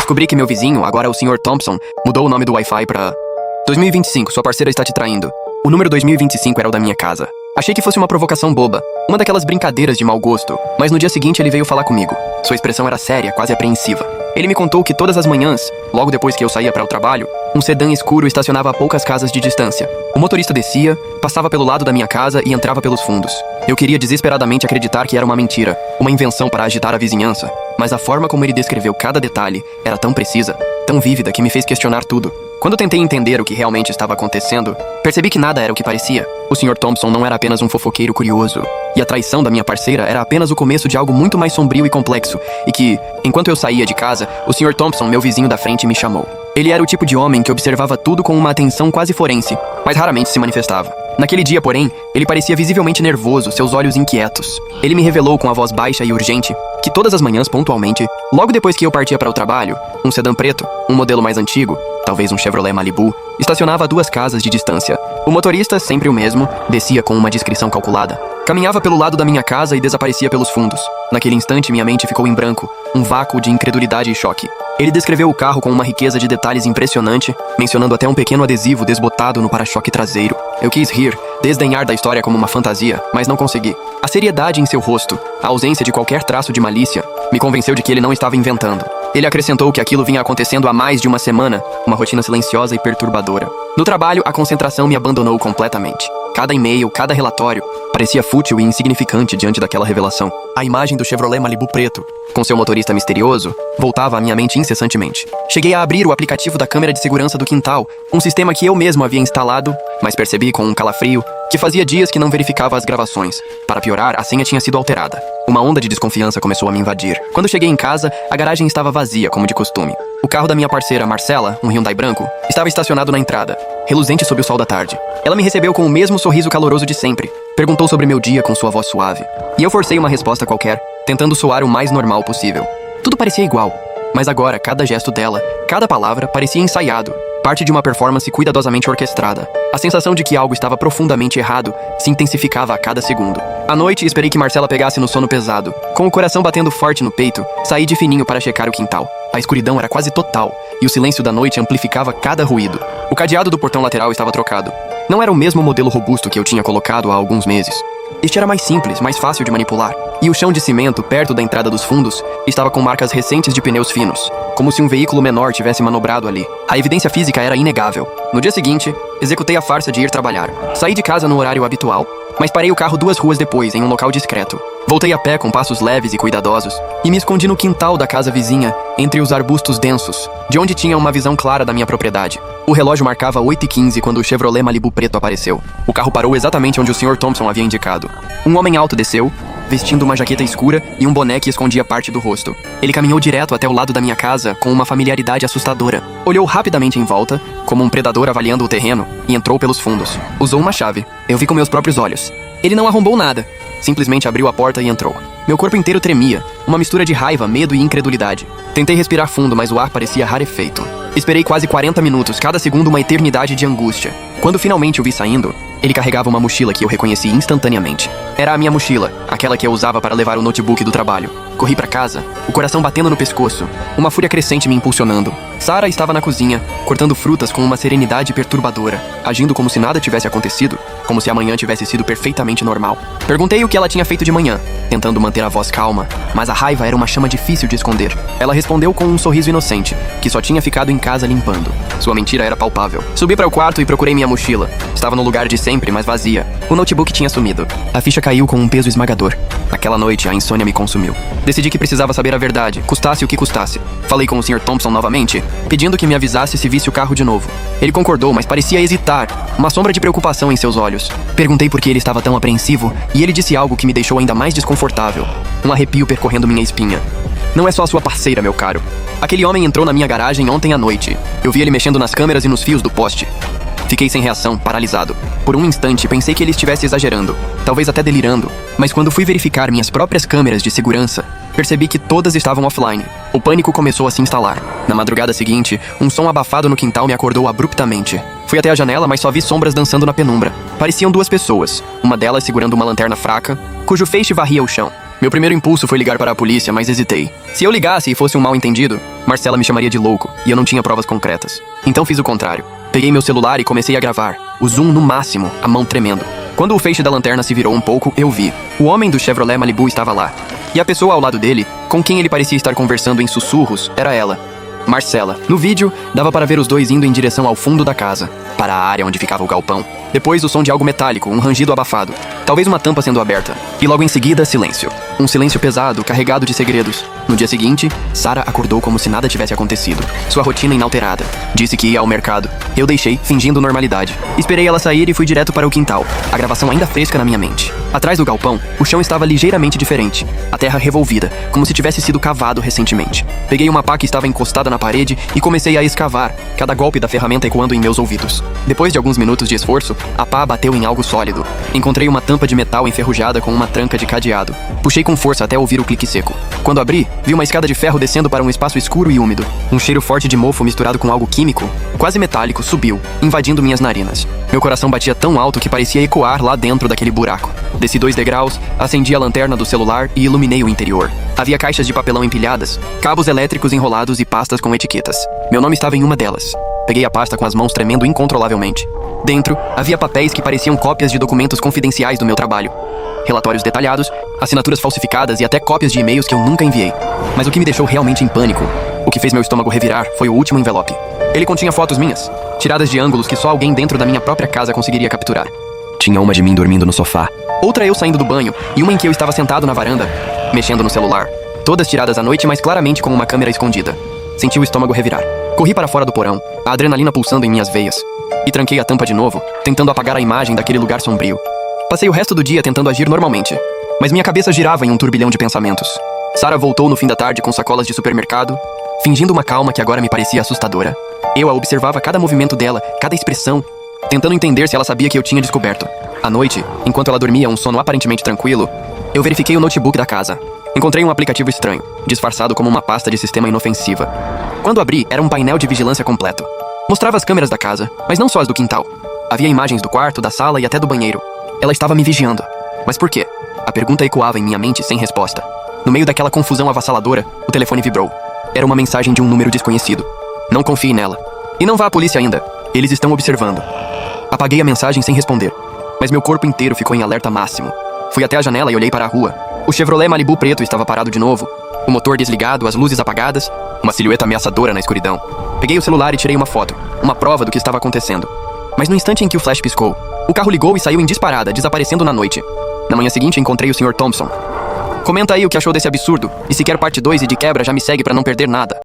Descobri que meu vizinho, agora o Sr. Thompson, mudou o nome do Wi-Fi pra 2025, sua parceira está te traindo. O número 2025 era o da minha casa. Achei que fosse uma provocação boba, uma daquelas brincadeiras de mau gosto, mas no dia seguinte ele veio falar comigo. Sua expressão era séria, quase apreensiva. Ele me contou que todas as manhãs, logo depois que eu saía para o trabalho, um sedã escuro estacionava a poucas casas de distância. O motorista descia, passava pelo lado da minha casa e entrava pelos fundos. Eu queria desesperadamente acreditar que era uma mentira, uma invenção para agitar a vizinhança, mas a forma como ele descreveu cada detalhe era tão precisa, tão vívida que me fez questionar tudo. Quando tentei entender o que realmente estava acontecendo, percebi que nada era o que parecia. O Sr. Thompson não era apenas um fofoqueiro curioso, e a traição da minha parceira era apenas o começo de algo muito mais sombrio e complexo, e que, enquanto eu saía de casa, o Sr. Thompson, meu vizinho da frente, me chamou. Ele era o tipo de homem que observava tudo com uma atenção quase forense, mas raramente se manifestava. Naquele dia, porém, ele parecia visivelmente nervoso, seus olhos inquietos. Ele me revelou com a voz baixa e urgente que todas as manhãs, pontualmente, logo depois que eu partia para o trabalho, um sedã preto, um modelo mais antigo, talvez um Chevrolet Malibu, estacionava a 2 casas de distância. O motorista, sempre o mesmo, descia com uma discrição calculada. Caminhava pelo lado da minha casa e desaparecia pelos fundos. Naquele instante, minha mente ficou em branco, um vácuo de incredulidade e choque. Ele descreveu o carro com uma riqueza de detalhes impressionante, mencionando até um pequeno adesivo desbotado no para-choque traseiro. Eu quis rir, desdenhar da história como uma fantasia, mas não consegui. A seriedade em seu rosto, a ausência de qualquer traço de malícia, me convenceu de que ele não estava inventando. Ele acrescentou que aquilo vinha acontecendo há mais de uma semana, uma rotina silenciosa e perturbadora. No trabalho, a concentração me abandonou completamente. Cada e-mail, cada relatório, parecia fútil e insignificante diante daquela revelação. A imagem do Chevrolet Malibu preto, com seu motorista misterioso, voltava à minha mente incessantemente. Cheguei a abrir o aplicativo da câmera de segurança do quintal, um sistema que eu mesmo havia instalado, mas percebi com um calafrio que fazia dias que não verificava as gravações. Para piorar, a senha tinha sido alterada. Uma onda de desconfiança começou a me invadir. Quando cheguei em casa, a garagem estava vazia, como de costume. O carro da minha parceira, Marcela, um Hyundai branco, estava estacionado na entrada, reluzente sob o sol da tarde. Ela me recebeu com o mesmo sorriso caloroso de sempre. Perguntou sobre meu dia com sua voz suave. E eu forcei uma resposta qualquer, tentando soar o mais normal possível. Tudo parecia igual, mas agora cada gesto dela, cada palavra, parecia ensaiado, parte de uma performance cuidadosamente orquestrada. A sensação de que algo estava profundamente errado se intensificava a cada segundo. À noite, esperei que Marcela pegasse no sono pesado. Com o coração batendo forte no peito, saí de fininho para checar o quintal. A escuridão era quase total, e o silêncio da noite amplificava cada ruído. O cadeado do portão lateral estava trocado. Não era o mesmo modelo robusto que eu tinha colocado há alguns meses. Este era mais simples, mais fácil de manipular. E o chão de cimento, perto da entrada dos fundos, estava com marcas recentes de pneus finos, como se um veículo menor tivesse manobrado ali. A evidência física era inegável. No dia seguinte, executei a farsa de ir trabalhar. Saí de casa no horário habitual, mas parei o carro 2 ruas depois, em um local discreto. Voltei a pé com passos leves e cuidadosos, e me escondi no quintal da casa vizinha, entre os arbustos densos, de onde tinha uma visão clara da minha propriedade. O relógio marcava 8h15 quando o Chevrolet Malibu preto apareceu. O carro parou exatamente onde o Sr. Thompson havia indicado. Um homem alto desceu, vestindo uma jaqueta escura e um boné que escondia parte do rosto. Ele caminhou direto até o lado da minha casa com uma familiaridade assustadora. Olhou rapidamente em volta, como um predador avaliando o terreno, e entrou pelos fundos. Usou uma chave. Eu vi com meus próprios olhos. Ele não arrombou nada. Simplesmente abriu a porta e entrou. Meu corpo inteiro tremia, uma mistura de raiva, medo e incredulidade. Tentei respirar fundo, mas o ar parecia rarefeito. Esperei quase 40 minutos, cada segundo uma eternidade de angústia. Quando finalmente o vi saindo, ele carregava uma mochila que eu reconheci instantaneamente. Era a minha mochila, aquela que eu usava para levar o notebook do trabalho. Corri para casa, o coração batendo no pescoço, uma fúria crescente me impulsionando. Sarah estava na cozinha, cortando frutas com uma serenidade perturbadora, agindo como se nada tivesse acontecido, como se amanhã tivesse sido perfeitamente normal. Perguntei o que ela tinha feito de manhã, tentando manter a voz calma, mas a raiva era uma chama difícil de esconder. Ela respondeu com um sorriso inocente, que só tinha ficado em casa limpando. Sua mentira era palpável. Subi para o quarto e procurei minha mochila. Estava no lugar de sempre, mas vazia. O notebook tinha sumido. A ficha caiu com um peso esmagador. Naquela noite, a insônia me consumiu. Decidi que precisava saber a verdade, custasse o que custasse. Falei com o Sr. Thompson novamente, pedindo que me avisasse se visse o carro de novo. Ele concordou, mas parecia hesitar, uma sombra de preocupação em seus olhos. Perguntei por que ele estava tão apreensivo, e ele disse algo que me deixou ainda mais desconfortável. Um arrepio percorrendo minha espinha. Não é só a sua parceira, meu caro. Aquele homem entrou na minha garagem ontem à noite. Eu vi ele mexendo nas câmeras e nos fios do poste. Fiquei sem reação, paralisado. Por um instante, pensei que ele estivesse exagerando, talvez até delirando, mas quando fui verificar minhas próprias câmeras de segurança, percebi que todas estavam offline. O pânico começou a se instalar. Na madrugada seguinte, um som abafado no quintal me acordou abruptamente. Fui até a janela, mas só vi sombras dançando na penumbra. Pareciam 2 pessoas, uma delas segurando uma lanterna fraca, cujo feixe varria o chão. Meu primeiro impulso foi ligar para a polícia, mas hesitei. Se eu ligasse e fosse um mal-entendido, Marcela me chamaria de louco, e eu não tinha provas concretas. Então fiz o contrário. Peguei meu celular e comecei a gravar. O zoom no máximo, a mão tremendo. Quando o feixe da lanterna se virou um pouco, eu vi. O homem do Chevrolet Malibu estava lá. E a pessoa ao lado dele, com quem ele parecia estar conversando em sussurros, era ela. Marcela. No vídeo, dava para ver os dois indo em direção ao fundo da casa, para a área onde ficava o galpão. Depois, o som de algo metálico, um rangido abafado. Talvez uma tampa sendo aberta. E logo em seguida, silêncio. Um silêncio pesado, carregado de segredos. No dia seguinte, Sara acordou como se nada tivesse acontecido. Sua rotina inalterada. Disse que ia ao mercado. Eu deixei, fingindo normalidade. Esperei ela sair e fui direto para o quintal. A gravação ainda fresca na minha mente. Atrás do galpão, o chão estava ligeiramente diferente. A terra revolvida, como se tivesse sido cavado recentemente. Peguei uma pá que estava encostada na parede e comecei a escavar, cada golpe da ferramenta ecoando em meus ouvidos. Depois de alguns minutos de esforço, a pá bateu em algo sólido. Encontrei uma tampa de metal enferrujada com uma tranca de cadeado. Puxei com força até ouvir o clique seco. Quando abri, vi uma escada de ferro descendo para um espaço escuro e úmido. Um cheiro forte de mofo misturado com algo químico, quase metálico, subiu, invadindo minhas narinas. Meu coração batia tão alto que parecia ecoar lá dentro daquele buraco. Desci 2 degraus, acendi a lanterna do celular e iluminei o interior. Havia caixas de papelão empilhadas, cabos elétricos enrolados e pastas com etiquetas. Meu nome estava em uma delas. Peguei a pasta com as mãos tremendo incontrolavelmente. Dentro, havia papéis que pareciam cópias de documentos confidenciais do meu trabalho. Relatórios detalhados, assinaturas falsificadas e até cópias de e-mails que eu nunca enviei. Mas o que me deixou realmente em pânico, o que fez meu estômago revirar, foi o último envelope. Ele continha fotos minhas, tiradas de ângulos que só alguém dentro da minha própria casa conseguiria capturar. Tinha uma de mim dormindo no sofá, outra eu saindo do banho e uma em que eu estava sentado na varanda, mexendo no celular. Todas tiradas à noite, mas claramente com uma câmera escondida. Senti o estômago revirar. Corri para fora do porão, a adrenalina pulsando em minhas veias. E tranquei a tampa de novo, tentando apagar a imagem daquele lugar sombrio. Passei o resto do dia tentando agir normalmente, mas minha cabeça girava em um turbilhão de pensamentos. Sara voltou no fim da tarde com sacolas de supermercado, fingindo uma calma que agora me parecia assustadora. Eu a observava cada movimento dela, cada expressão, tentando entender se ela sabia que eu tinha descoberto. À noite, enquanto ela dormia um sono aparentemente tranquilo, eu verifiquei o notebook da casa. Encontrei um aplicativo estranho, disfarçado como uma pasta de sistema inofensiva. Quando abri, era um painel de vigilância completo. Mostrava as câmeras da casa, mas não só as do quintal. Havia imagens do quarto, da sala e até do banheiro. Ela estava me vigiando. Mas por quê? A pergunta ecoava em minha mente sem resposta. No meio daquela confusão avassaladora, o telefone vibrou. Era uma mensagem de um número desconhecido. Não confie nela. E não vá à polícia ainda. Eles estão observando. Apaguei a mensagem sem responder, mas meu corpo inteiro ficou em alerta máximo. Fui até a janela e olhei para a rua. O Chevrolet Malibu preto estava parado de novo. O motor desligado, as luzes apagadas, uma silhueta ameaçadora na escuridão. Peguei o celular e tirei uma foto, uma prova do que estava acontecendo. Mas no instante em que o flash piscou, o carro ligou e saiu em disparada, desaparecendo na noite. Na manhã seguinte encontrei o Sr. Thompson. Comenta aí o que achou desse absurdo, e se quer parte 2 e de quebra já me segue para não perder nada.